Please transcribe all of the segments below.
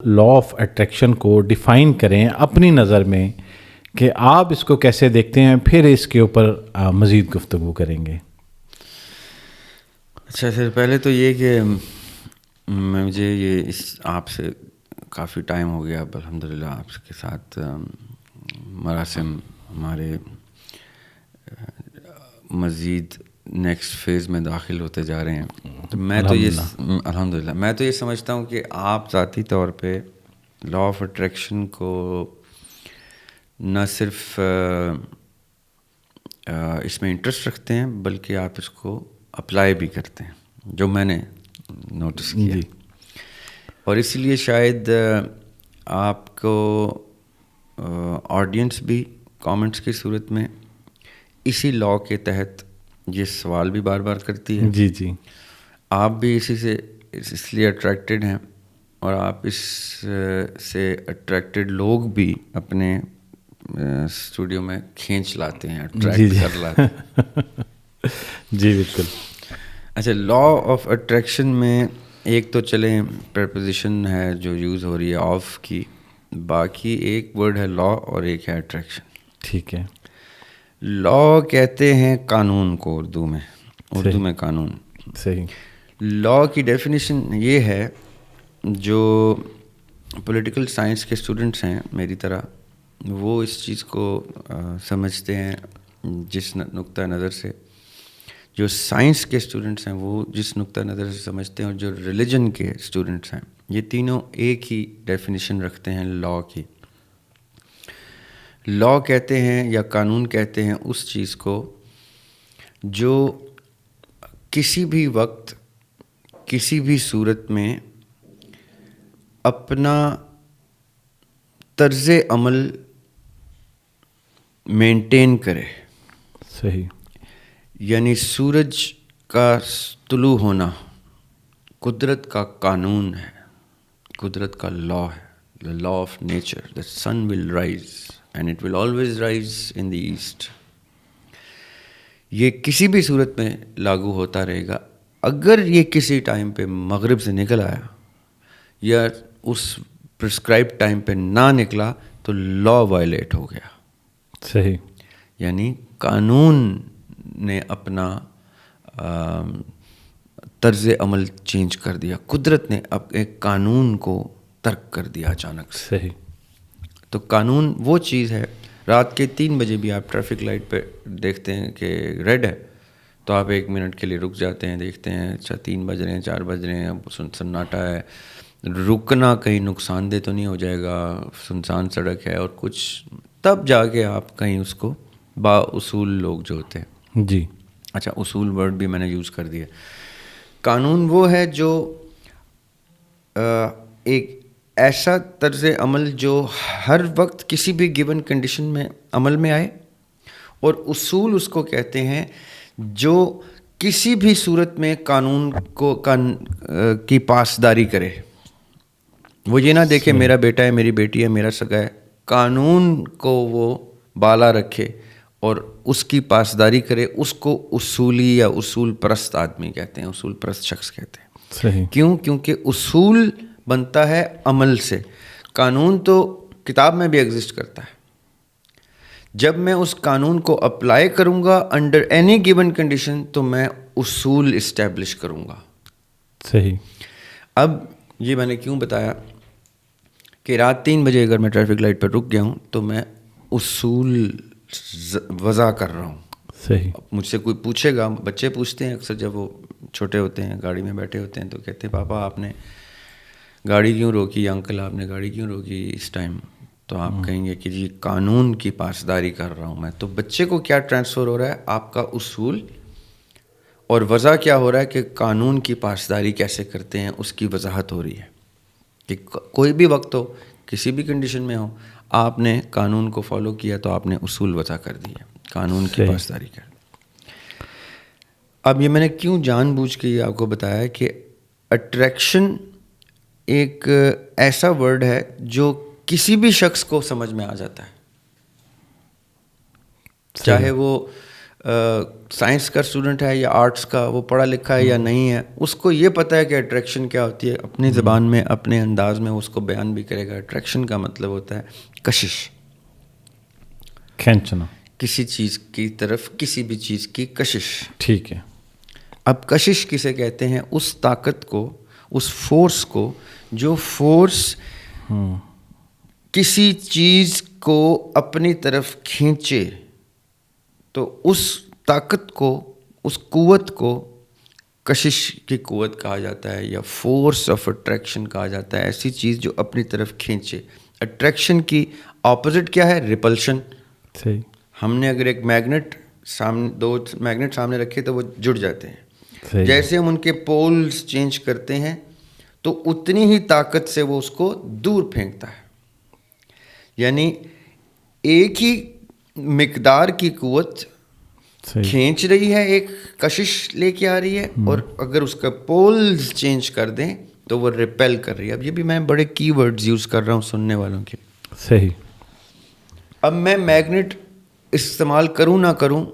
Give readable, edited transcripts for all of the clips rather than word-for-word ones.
Law of attraction کو define کریں اپنی نظر میں کہ آپ اس کو کیسے دیکھتے ہیں، پھر اس کے اوپر مزید گفتگو کریں گے. اچھا سر، پہلے تو یہ کہ مجھے یہ اس آپ سے کافی ٹائم ہو گیا اب الحمدللہ آپ کے ساتھ مراسم ہمارے مزید نیکسٹ فیز میں داخل ہوتے جا رہے ہیں. تو میں تو یہ الحمدللہ میں تو یہ سمجھتا ہوں کہ آپ ذاتی طور پہ لا آف اٹریکشن کو نہ صرف اس میں انٹرسٹ رکھتے ہیں بلکہ آپ اس کو اپلائی بھی کرتے ہیں، جو میں نے نوٹس کیا. جی. اور اس لیے شاید آپ کو آڈینس بھی کامنٹس کی صورت میں اسی لا کے تحت یہ سوال بھی بار بار کرتی ہے. جی جی. آپ بھی اسی سے اس لیے اٹریکٹڈ ہیں، اور آپ اس سے اٹریکٹڈ لوگ بھی اپنے اسٹوڈیو میں کھینچ لاتے ہیں، اٹریکٹ کر لاتے ہیں. جی بالکل. اچھا، لا آف اٹریکشن میں ایک تو چلیں پرپوزیشن ہے جو یوز ہو رہی ہے آف کی، باقی ایک ورڈ ہے لا اور ایک ہے اٹریکشن. ٹھیک ہے. لا کہتے ہیں قانون کو، اردو میں قانون. صحیح. لا کی ڈیفینیشن یہ ہے، جو پولیٹیکل سائنس کے اسٹوڈنٹس ہیں میری طرح، وہ اس چیز کو سمجھتے ہیں جس نقطہ نظر سے، جو سائنس کے اسٹوڈنٹس ہیں وہ جس نقطہ نظر سے سمجھتے ہیں، اور جو ریلیجن کے اسٹوڈنٹس ہیں یہ تینوں ایک ہی ڈیفینیشن رکھتے ہیں لا کی. لا کہتے ہیں یا قانون کہتے ہیں اس چیز کو جو کسی بھی وقت کسی بھی صورت میں اپنا طرز عمل مینٹین کرے. صحیح. یعنی سورج کا طلوع ہونا قدرت کا قانون ہے، قدرت کا لا ہے. The law of nature. The sun will rise and it will always rise in the east. یہ کسی بھی صورت میں لاگو ہوتا رہے گا. اگر یہ کسی ٹائم پہ مغرب سے نکل آیا یا اس پرسکرائب ٹائم پہ نہ نکلا تو لا وائلیٹ ہو گیا. صحیح. یعنی قانون نے اپنا طرز عمل چینج کر دیا، قدرت نے اب ایک قانون کو ترک کر دیا اچانک سے. صحیح. تو قانون وہ چیز ہے، رات کے 3 بجے بھی آپ ٹریفک لائٹ پہ دیکھتے ہیں کہ ریڈ ہے تو آپ 1 منٹ کے لیے رک جاتے ہیں، دیکھتے ہیں اچھا 3 بج رہے ہیں 4 بج رہے ہیں، اب سناٹا ہے، رکنا کہیں نقصان دہ تو نہیں ہو جائے گا، سنسان سڑک ہے اور کچھ، تب جا کے آپ کہیں اس کو با اصول لوگ جو ہوتے ہیں. جی. اچھا، اصول ورڈ بھی میں نے یوز کر دیا. قانون وہ ہے جو ایک ایسا طرز عمل جو ہر وقت کسی بھی گیون کنڈیشن میں عمل میں آئے، اور اصول اس کو کہتے ہیں جو کسی بھی صورت میں قانون کو کی پاسداری کرے. وہ یہ نہ دیکھے میرا بیٹا ہے، میری بیٹی ہے، میرا سگا ہے، قانون کو وہ بالا رکھے اور اس کی پاسداری کرے. اس کو اصولی یا اصول پرست آدمی کہتے ہیں، اصول پرست شخص کہتے ہیں. صحیح. کیوں؟ کیونکہ اصول بنتا ہے عمل سے. قانون تو کتاب میں بھی ایگزسٹ کرتا ہے. جب میں اس قانون کو اپلائی کروں گا انڈر اینی گیون کنڈیشن تو میں اصول اسٹیبلش کروں گا. صحیح. اب یہ میں نے کیوں بتایا کہ رات 3 بجے اگر میں ٹریفک لائٹ پر رک گیا ہوں تو میں اصول وضع کر رہا ہوں. صحیح. مجھ سے کوئی پوچھے گا، بچے پوچھتے ہیں اکثر جب وہ چھوٹے ہوتے ہیں، گاڑی میں بیٹھے ہوتے ہیں، تو کہتے ہیں پاپا آپ نے گاڑی کیوں روکی، یا انکل آپ نے گاڑی کیوں روکی اس ٹائم؟ تو آپ کہیں گے کہ جی قانون کی پاسداری کر رہا ہوں میں. تو بچے کو کیا ٹرانسفر ہو رہا ہے؟ آپ کا اصول. اور وضع کیا ہو رہا ہے کہ قانون کی پاسداری کیسے کرتے ہیں، اس کی وضاحت ہو رہی ہے. کہ کوئی بھی وقت ہو، کسی بھی کنڈیشن میں ہو، آپ نے قانون کو فالو کیا تو آپ نے اصول وضع کر دی ہے، قانون کی پاسداری کر. اب یہ میں نے کیوں جان بوجھ کے یہ آپ کو بتایا کہ اٹریکشن ایک ایسا ورڈ ہے جو کسی بھی شخص کو سمجھ میں آ جاتا ہے، چاہے وہ سائنس کا اسٹوڈنٹ ہے یا آرٹس کا، وہ پڑھا لکھا ہے یا نہیں ہے، اس کو یہ پتہ ہے کہ اٹریکشن کیا ہوتی ہے، اپنی زبان میں اپنے انداز میں اس کو بیان بھی کرے گا۔ اٹریکشن کا مطلب ہوتا ہے کشش، کھینچنا، کسی چیز کی طرف کسی بھی چیز کی کشش۔ ٹھیک ہے۔ اب کشش کسے کہتے ہیں؟ اس طاقت کو، اس فورس کو، جو فورس کسی چیز کو اپنی طرف کھینچے، تو اس طاقت کو، اس قوت کو کشش کی قوت کہا جاتا ہے، یا فورس آف اٹریکشن کہا جاتا ہے۔ ایسی چیز جو اپنی طرف کھینچے۔ اٹریکشن کی اپوزٹ کیا ہے؟ ریپلشن۔ صحیح۔ ہم نے اگر ایک میگنیٹ سامنے، دو میگنیٹ سامنے رکھے تو وہ جڑ جاتے ہیں۔ صحیح۔ جیسے ہم ان کے پولز چینج کرتے ہیں تو اتنی ہی طاقت سے وہ اس کو دور پھینکتا ہے۔ یعنی ایک ہی مقدار کی قوت صحیح۔ کھینچ رہی ہے، ایک کشش لے کے آ رہی ہے، اور اگر اس کا پولز چینج کر دیں تو وہ ریپیل کر رہی ہے۔ اب یہ بھی میں بڑے کی ورڈز یوز کر رہا ہوں سننے والوں کے۔ صحیح۔ اب میں میگنیٹ استعمال کروں نہ کروں،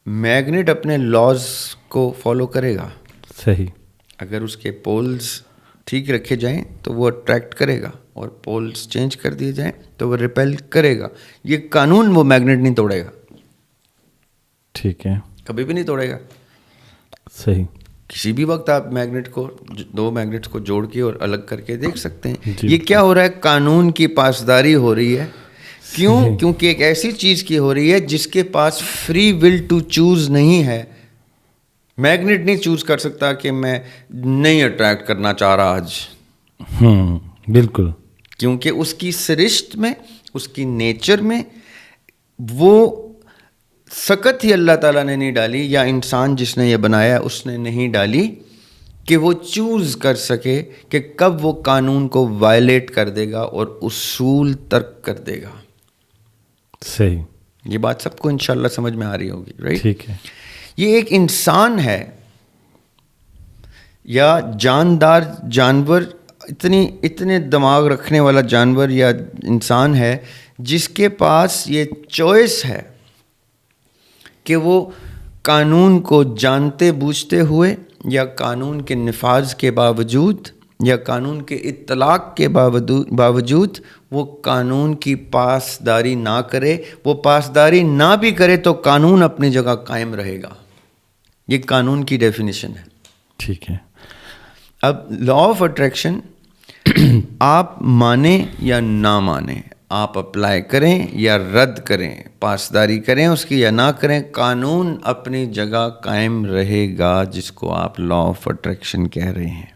میگنیٹ اپنے لاز کو فالو کرے گا۔ صحیح۔ اگر اس کے پولز ٹھیک رکھے جائیں تو وہ اٹریکٹ کرے گا، اور پولز چینج کر دیے جائیں تو وہ ریپیل کرے گا۔ یہ قانون وہ میگنیٹ نہیں توڑے گا، ٹھیک ہے۔ کبھی بھی نہیں توڑے گا۔ صحیح۔ کسی بھی وقت آپ میگنیٹ کو، دو میگنیٹس کو جوڑ کے اور الگ کر کے دیکھ سکتے ہیں۔ جی۔ یہ کیا ہو رہا ہے؟ قانون کی پاسداری ہو رہی ہے۔ کیوں؟ کیونکہ ایک ایسی چیز کی ہو رہی ہے جس کے پاس فری ول ٹو چوز نہیں ہے۔ میگنیٹ نہیں چوز کر سکتا کہ میں نہیں اٹریکٹ کرنا چاہ رہا آج، بالکل۔ کیونکہ اس کی سرشت میں، اس کی نیچر میں وہ سکت ہی اللہ تعالیٰ نے نہیں ڈالی، یا انسان جس نے یہ بنایا اس نے نہیں ڈالی کہ وہ چوز کر سکے کہ کب وہ قانون کو وائلیٹ کر دے گا اور اصول ترک کر دے گا۔ صحیح۔ یہ بات سب کو انشاءاللہ سمجھ میں آ رہی ہوگی، رائٹ؟ ٹھیک ہے۔ یہ ایک انسان ہے یا جاندار جانور، اتنے دماغ رکھنے والا جانور یا انسان ہے جس کے پاس یہ چوائس ہے کہ وہ قانون کو جانتے بوجھتے ہوئے، یا قانون کے نفاذ کے باوجود، یا قانون کے اطلاق کے باوجود وہ قانون کی پاسداری نہ کرے۔ وہ پاسداری نہ بھی کرے تو قانون اپنی جگہ قائم رہے گا۔ یہ قانون کی ڈیفینیشن ہے۔ ٹھیک ہے۔ اب لا آف اٹریکشن آپ مانیں یا نہ مانیں، آپ اپلائی کریں یا رد کریں، پاسداری کریں اس کی یا نہ کریں، قانون اپنی جگہ قائم رہے گا، جس کو آپ لا آف اٹریکشن کہہ رہے ہیں۔